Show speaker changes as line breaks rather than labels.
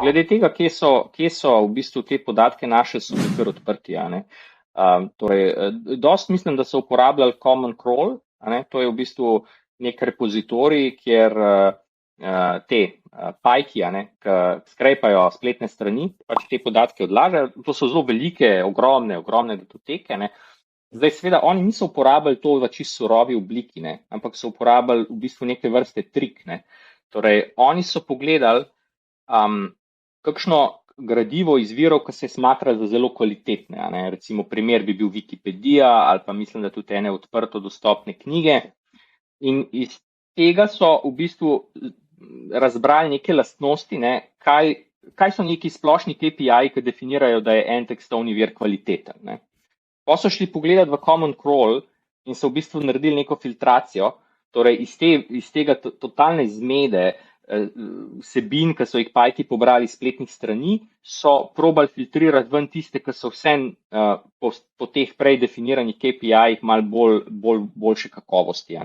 glede tega, kje so v bistvu te podatke naše, so super odprti. Dost mislim, da so uporabljali Common Crawl, to je v bistvu nek repozitorij, kjer te pajki, ki skrepajo spletne strani, pač te podatke odlažejo. To so zelo velike, ogromne datoteke. Zdaj, seveda, oni niso uporabljali to v čisto surovi obliki, ampak so uporabljali v bistvu neke vrste trik. Torej, oni so pogledali, kakšno gradivo iz virov, ki se smatra za zelo kvalitetne. Recimo, primer bi bil Wikipedija ali pa mislim, da tudi ene odprto dostopne knjige. In iz tega so v bistvu razbrali neke lastnosti, kaj so neki splošni KPI, ki definirajo, da je en tekstovni vir kvaliteten. Pa so šli pogledati v Common Crawl in so v bistvu naredili neko filtracijo, torej iz tega totalne zmede vsebin, ki so jih pajki pobrali iz spletnih strani, so probali filtrirati ven tiste, ki so vse po teh prej definiranih KPI-jih malo boljše kakovosti.